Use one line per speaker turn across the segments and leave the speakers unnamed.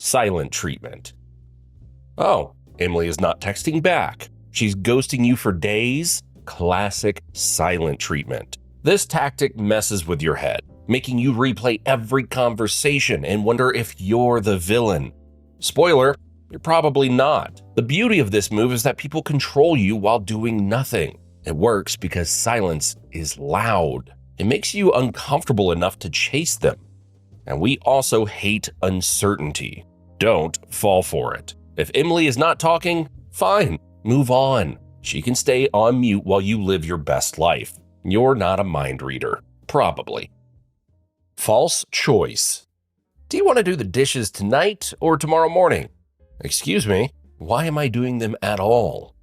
Silent treatment. Oh, Emily is not texting back. She's ghosting you for days. Classic silent treatment. This tactic messes with your head, making you replay every conversation and wonder if you're the villain. Spoiler, you're probably not. The beauty of this move is that people control you while doing nothing. It works because silence is loud. It makes you uncomfortable enough to chase them. And we also hate uncertainty. Don't fall for it. If Emily is not talking, fine, move on. She can stay on mute while you live your best life. You're not a mind reader. Probably. False choice. Do you want to do the dishes tonight or tomorrow morning? Excuse me, why am I doing them at all?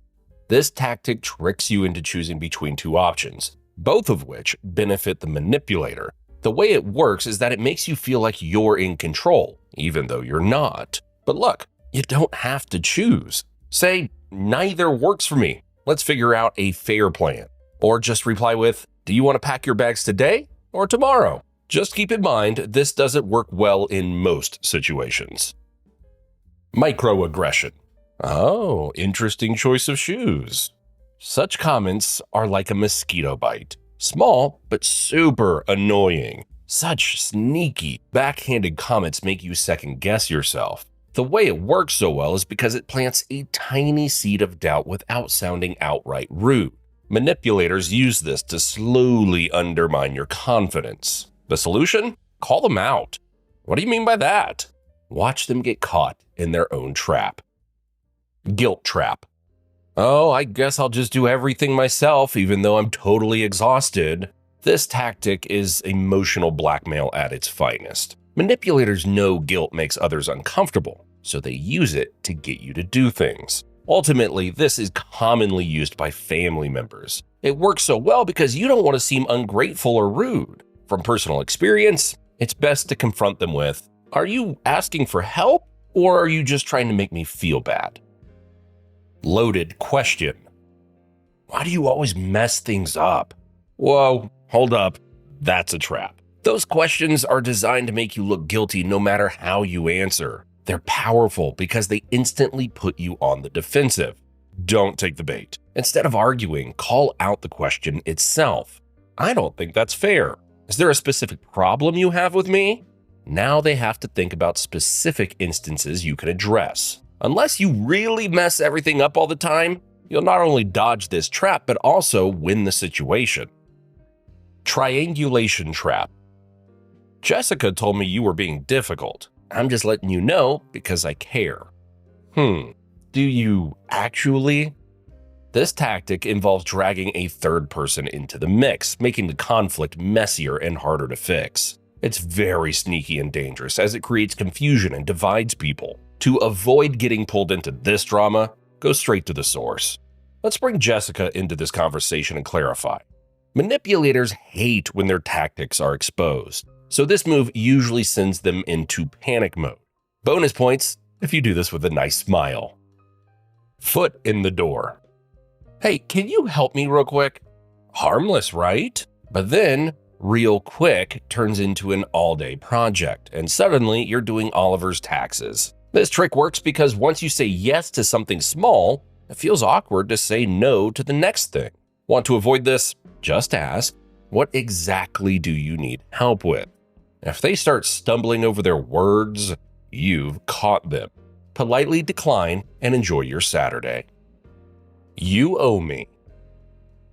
This tactic tricks you into choosing between two options, both of which benefit the manipulator. The way it works is that it makes you feel like you're in control, even though you're not. But look, you don't have to choose. Say, neither works for me. Let's figure out a fair plan. Or just reply with, do you want to pack your bags today or tomorrow? Just keep in mind, this doesn't work well in most situations. Microaggression. Oh, interesting choice of shoes. Such comments are like a mosquito bite. Small, but super annoying. Such sneaky, backhanded comments make you second guess yourself. The way it works so well is because it plants a tiny seed of doubt without sounding outright rude. Manipulators use this to slowly undermine your confidence. The solution? Call them out. What do you mean by that? Watch them get caught in their own trap. Guilt trap. Oh, I guess I'll just do everything myself even though I'm totally exhausted. This tactic is emotional blackmail at its finest. Manipulators know guilt makes others uncomfortable, so they use it to get you to do things. Ultimately, this is commonly used by family members. It works so well because you don't want to seem ungrateful or rude. From personal experience, it's best to confront them with, are you asking for help or are you just trying to make me feel bad? Loaded question. Why do you always mess things up? Whoa, hold up. That's a trap. Those questions are designed to make you look guilty no matter how you answer. They're powerful because they instantly put you on the defensive. Don't take the bait. Instead of arguing, call out the question itself. I don't think that's fair. Is there a specific problem you have with me? Now they have to think about specific instances you can address. Unless you really mess everything up all the time, you'll not only dodge this trap, but also win the situation. Triangulation trap. Jessica told me you were being difficult. I'm just letting you know because I care. Do you actually? This tactic involves dragging a third person into the mix, making the conflict messier and harder to fix. It's very sneaky and dangerous as it creates confusion and divides people. To avoid getting pulled into this drama, go straight to the source. Let's bring Jessica into this conversation and clarify. Manipulators hate when their tactics are exposed, so this move usually sends them into panic mode. Bonus points if you do this with a nice smile. Foot in the door. Hey, can you help me real quick? Harmless, right? But then, real quick turns into an all-day project, and suddenly you're doing Oliver's taxes. This trick works because once you say yes to something small, it feels awkward to say no to the next thing. Want to avoid this? Just ask, what exactly do you need help with? If they start stumbling over their words, you've caught them. Politely decline and enjoy your Saturday. You owe me.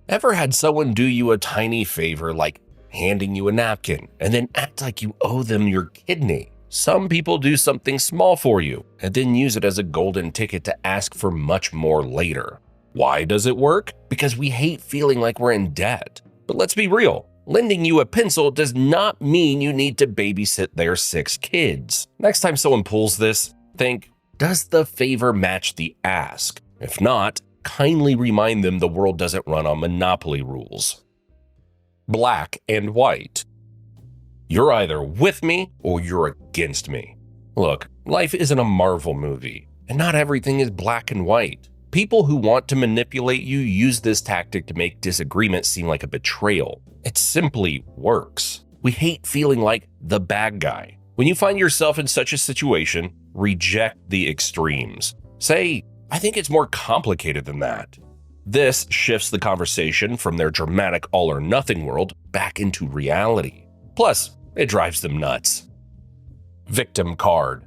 Ever had someone do you a tiny favor like handing you a napkin and then act like you owe them your kidney? Some people do something small for you and then use it as a golden ticket to ask for much more later. Why does it work? Because we hate feeling like we're in debt. But let's be real. Lending you a pencil does not mean you need to babysit their 6 kids. Next time someone pulls this, think, does the favor match the ask? If not, kindly remind them the world doesn't run on monopoly rules. Black and white. You're either with me or you're against me. Look, life isn't a Marvel movie, and not everything is black and white. People who want to manipulate you use this tactic to make disagreement seem like a betrayal. It simply works. We hate feeling like the bad guy. When you find yourself in such a situation, reject the extremes. Say, I think it's more complicated than that. This shifts the conversation from their dramatic all-or-nothing world back into reality. Plus, it drives them nuts. Victim card.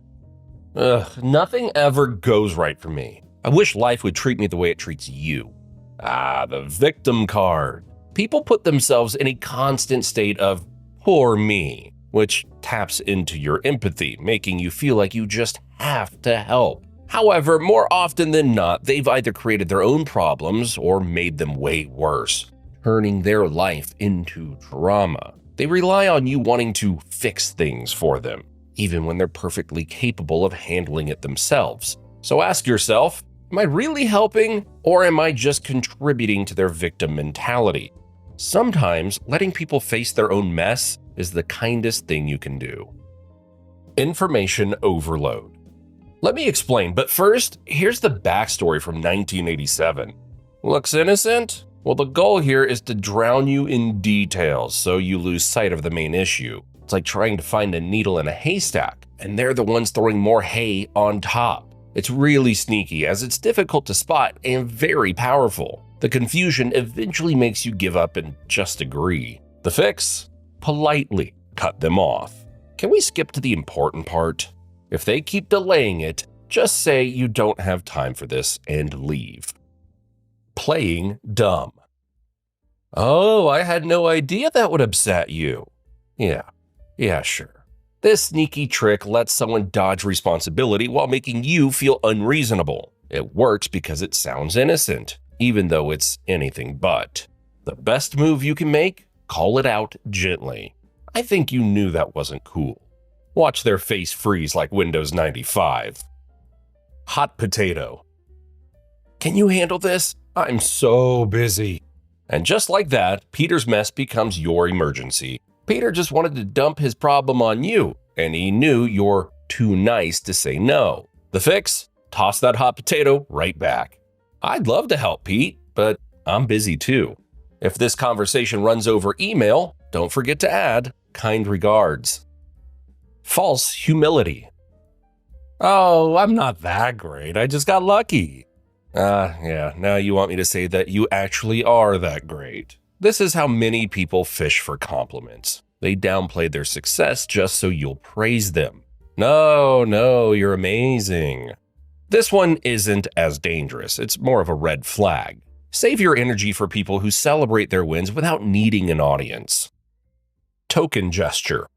Nothing ever goes right for me. I wish life would treat me the way it treats you. The victim card. People put themselves in a constant state of poor me, which taps into your empathy, making you feel like you just have to help. However, more often than not, they've either created their own problems or made them way worse, turning their life into drama. They rely on you wanting to fix things for them, even when they're perfectly capable of handling it themselves. So ask yourself, am I really helping, or am I just contributing to their victim mentality? Sometimes letting people face their own mess is the kindest thing you can do. Information overload. Let me explain, but first, here's the backstory from 1987. Looks innocent? Well, the goal here is to drown you in details so you lose sight of the main issue. It's like trying to find a needle in a haystack, and they're the ones throwing more hay on top. It's really sneaky, as it's difficult to spot and very powerful. The confusion eventually makes you give up and just agree. The fix? Politely cut them off. Can we skip to the important part? If they keep delaying it, just say you don't have time for this and leave. Playing dumb. Oh, I had no idea that would upset you. Yeah, sure. This sneaky trick lets someone dodge responsibility while making you feel unreasonable. It works because it sounds innocent, even though it's anything but. The best move you can make? Call it out gently. I think you knew that wasn't cool. Watch their face freeze like Windows 95. Hot potato. Can you handle this? I'm so busy. And just like that, Peter's mess becomes your emergency. Peter just wanted to dump his problem on you, and he knew you're too nice to say no. The fix? Toss that hot potato right back. I'd love to help, Pete, but I'm busy too. If this conversation runs over email, don't forget to add kind regards. False humility. Oh, I'm not that great. I just got lucky. Yeah, now you want me to say that you actually are that great. This is how many people fish for compliments. They downplay their success just so you'll praise them. No, you're amazing. This one isn't as dangerous. It's more of a red flag. Save your energy for people who celebrate their wins without needing an audience. Token gesture.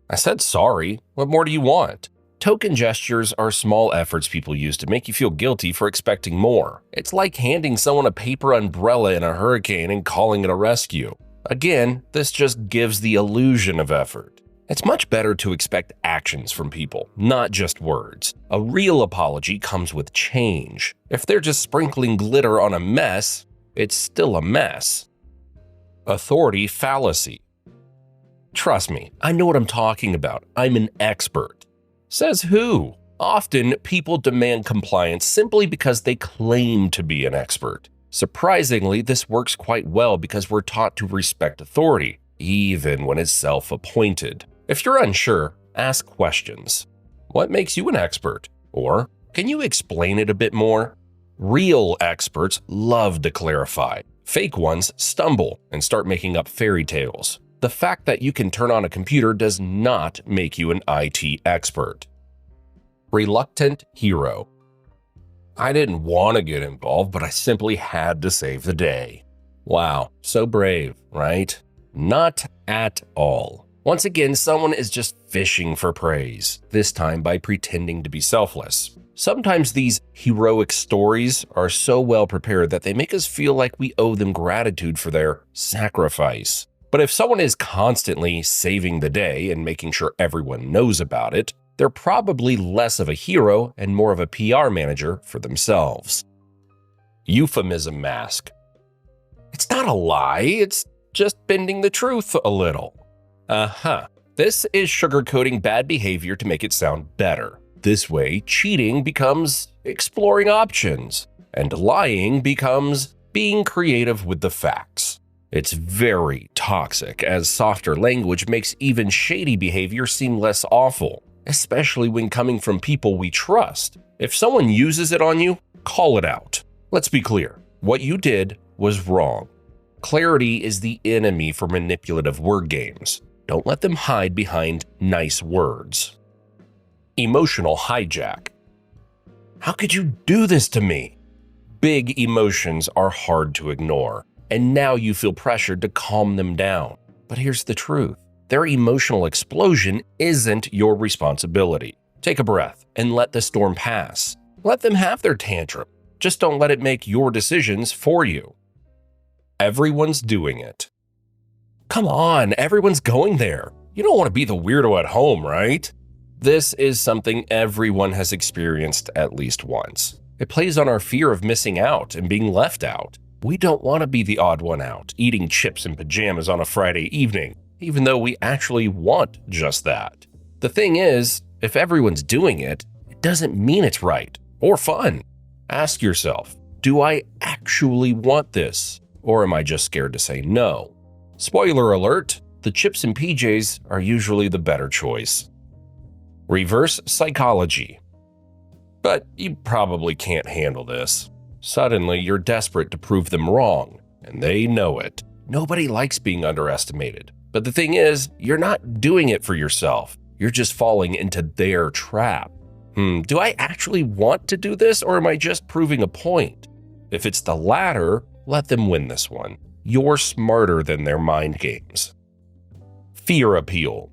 I said sorry. What more do you want? Token gestures are small efforts people use to make you feel guilty for expecting more. It's like handing someone a paper umbrella in a hurricane and calling it a rescue. Again, this just gives the illusion of effort. It's much better to expect actions from people, not just words. A real apology comes with change. If they're just sprinkling glitter on a mess, it's still a mess. Authority fallacy. Trust me, I know what I'm talking about. I'm an expert. Says who? Often, people demand compliance simply because they claim to be an expert. Surprisingly, this works quite well because we're taught to respect authority, even when it's self-appointed. If you're unsure, ask questions. What makes you an expert? Or, can you explain it a bit more? Real experts love to clarify. Fake ones stumble and start making up fairy tales. The fact that you can turn on a computer does not make you an IT expert. Reluctant hero. I didn't want to get involved, but I simply had to save the day. Wow, so brave, right? Not at all. Once again, someone is just fishing for praise, this time by pretending to be selfless. Sometimes these heroic stories are so well prepared that they make us feel like we owe them gratitude for their sacrifice. But if someone is constantly saving the day and making sure everyone knows about it, they're probably less of a hero and more of a PR manager for themselves. Euphemism mask. It's not a lie, it's just bending the truth a little. This is sugarcoating bad behavior to make it sound better. This way, cheating becomes exploring options, and lying becomes being creative with the facts. It's very toxic, as softer language makes even shady behavior seem less awful. especially when coming from people we trust. If someone uses it on you, call it out. Let's be clear, what you did was wrong. Clarity is the enemy for manipulative word games. Don't let them hide behind nice words. Emotional hijack. How could you do this to me? Big emotions are hard to ignore, and now you feel pressured to calm them down. But here's the truth. Their emotional explosion isn't your responsibility. Take a breath and let the storm pass. Let them have their tantrum. Just don't let it make your decisions for you. Everyone's doing it. Come on, everyone's going there. You don't want to be the weirdo at home, right? This is something everyone has experienced at least once. It plays on our fear of missing out and being left out. We don't want to be the odd one out, eating chips and pajamas on a Friday evening, even though we actually want just that. The thing is, if everyone's doing it, it doesn't mean it's right or fun. Ask yourself, do I actually want this? Or am I just scared to say no? Spoiler alert, the chips and PJs are usually the better choice. Reverse psychology. But you probably can't handle this. Suddenly, you're desperate to prove them wrong, and they know it. Nobody likes being underestimated. But the thing is, you're not doing it for yourself. You're just falling into their trap. Do I actually want to do this, or am I just proving a point? If it's the latter, let them win this one. You're smarter than their mind games. Fear appeal.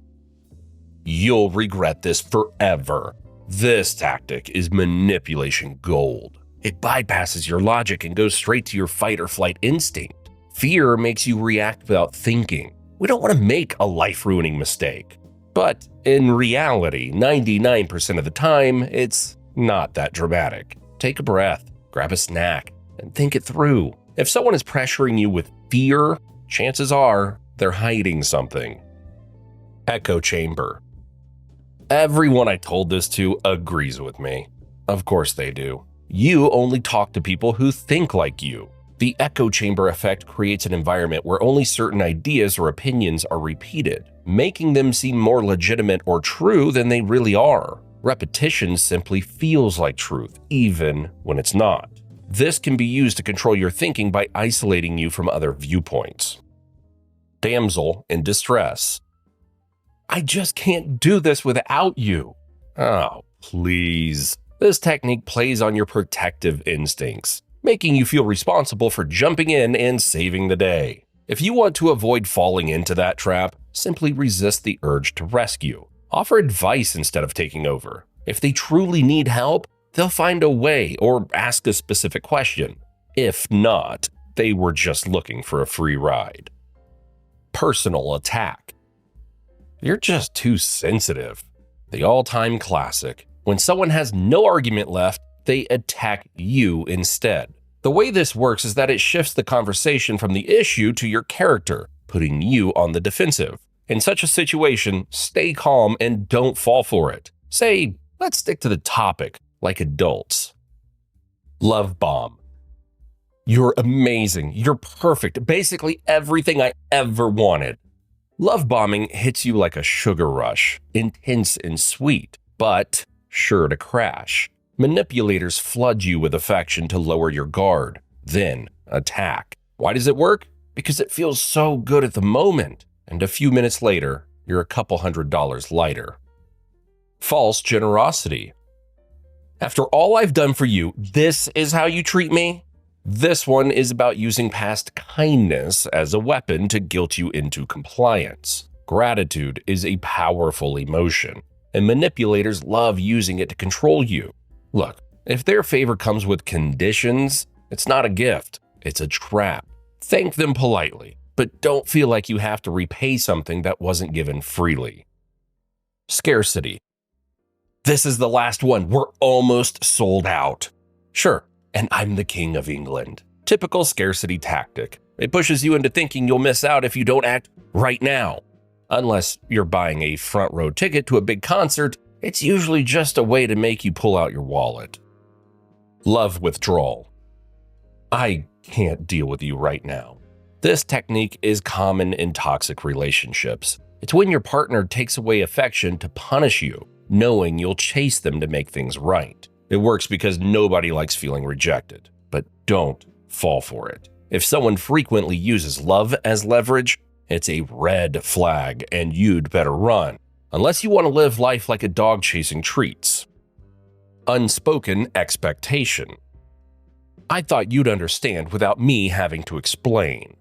You'll regret this forever. This tactic is manipulation gold. It bypasses your logic and goes straight to your fight or flight instinct. Fear makes you react without thinking. We don't want to make a life-ruining mistake. But in reality, 99% of the time, it's not that dramatic. Take a breath, grab a snack, and think it through. If someone is pressuring you with fear, chances are they're hiding something. Echo chamber. Everyone I told this to agrees with me. Of course they do. You only talk to people who think like you. The echo chamber effect creates an environment where only certain ideas or opinions are repeated, making them seem more legitimate or true than they really are. Repetition simply feels like truth, even when it's not. This can be used to control your thinking by isolating you from other viewpoints. Damsel in distress. I just can't do this without you. Oh, please. This technique plays on your protective instincts, making you feel responsible for jumping in and saving the day. If you want to avoid falling into that trap, simply resist the urge to rescue. Offer advice instead of taking over. If they truly need help, they'll find a way or ask a specific question. If not, they were just looking for a free ride. Personal attack. You're just too sensitive. The all-time classic. When someone has no argument left, they attack you instead. The way this works is that it shifts the conversation from the issue to your character, putting you on the defensive. In such a situation, stay calm and don't fall for it. Say, let's stick to the topic, like adults. Love bomb. You're amazing. You're perfect. Basically everything I ever wanted. Love bombing hits you like a sugar rush, intense and sweet, but sure to crash. Manipulators flood you with affection to lower your guard, then attack. Why does it work? Because it feels so good at the moment, and a few minutes later, you're a couple $100s lighter. False generosity. After all I've done for you, this is how you treat me? This one is about using past kindness as a weapon to guilt you into compliance. Gratitude is a powerful emotion, and manipulators love using it to control you. Look, if their favor comes with conditions, it's not a gift, it's a trap. Thank them politely, but don't feel like you have to repay something that wasn't given freely. Scarcity. This is the last one. We're almost sold out. Sure, and I'm the king of England. Typical scarcity tactic. It pushes you into thinking you'll miss out if you don't act right now. Unless you're buying a front row ticket to a big concert, it's usually just a way to make you pull out your wallet. Love withdrawal. I can't deal with you right now. This technique is common in toxic relationships. It's when your partner takes away affection to punish you. knowing you'll chase them to make things right. It works because nobody likes feeling rejected, but don't fall for it. If someone frequently uses love as leverage, it's a red flag and you'd better run, unless you want to live life like a dog chasing treats. Unspoken expectation. I thought you'd understand without me having to explain.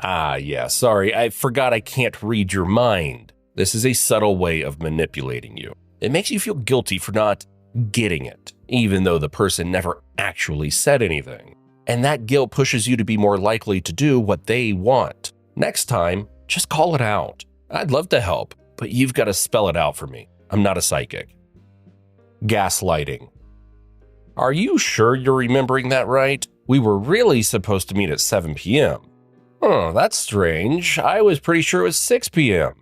Yeah, sorry, I forgot I can't read your mind. This is a subtle way of manipulating you. It makes you feel guilty for not getting it, even though the person never actually said anything. And that guilt pushes you to be more likely to do what they want. Next time, just call it out. I'd love to help, but you've got to spell it out for me. I'm not a psychic. Gaslighting. Are you sure you're remembering that right? We were really supposed to meet at 7 p.m. That's strange. I was pretty sure it was 6 p.m.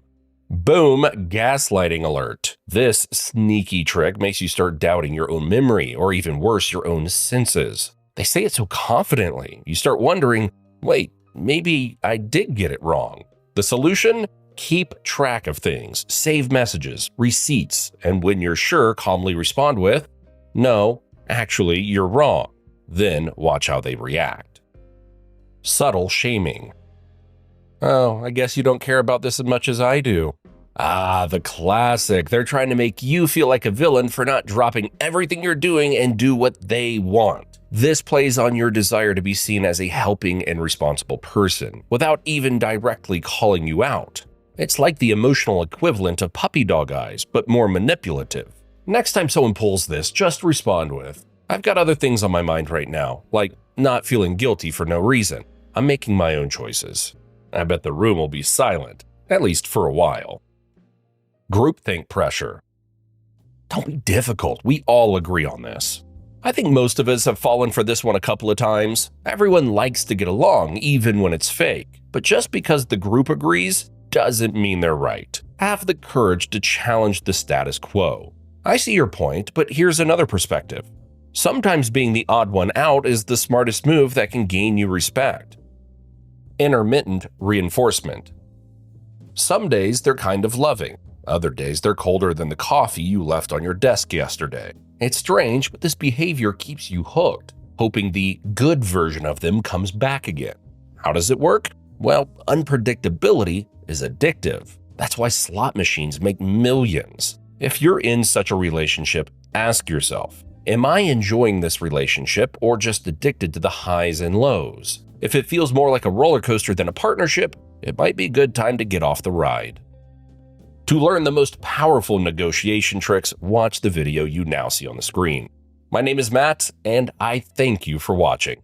Boom, gaslighting alert. This sneaky trick makes you start doubting your own memory, or even worse, your own senses. They say it so confidently, you start wondering, wait, maybe I did get it wrong. The solution? Keep track of things, save messages, receipts, and when you're sure, calmly respond with, no, actually, you're wrong. Then watch how they react. Subtle shaming. Oh, I guess you don't care about this as much as I do. The classic. They're trying to make you feel like a villain for not dropping everything you're doing and do what they want. This plays on your desire to be seen as a helping and responsible person, without even directly calling you out. It's like the emotional equivalent of puppy dog eyes, but more manipulative. Next time someone pulls this, just respond with, I've got other things on my mind right now, like not feeling guilty for no reason. I'm making my own choices. I bet the room will be silent, at least for a while. Groupthink pressure. Don't be difficult. We all agree on this. I think most of us have fallen for this one a couple of times. Everyone likes to get along, even when it's fake. But just because the group agrees doesn't mean they're right. Have the courage to challenge the status quo. I see your point, but here's another perspective. Sometimes being the odd one out is the smartest move that can gain you respect. Intermittent reinforcement. Some days they're kind of loving. Other days they're colder than the coffee you left on your desk yesterday. It's strange, but this behavior keeps you hooked, hoping the good version of them comes back again. How does it work? Well, unpredictability is addictive. That's why slot machines make millions. If you're in such a relationship, ask yourself, am I enjoying this relationship or just addicted to the highs and lows? If it feels more like a roller coaster than a partnership, it might be a good time to get off the ride. To learn the most powerful negotiation tricks, watch the video you now see on the screen. My name is Matt, and I thank you for watching.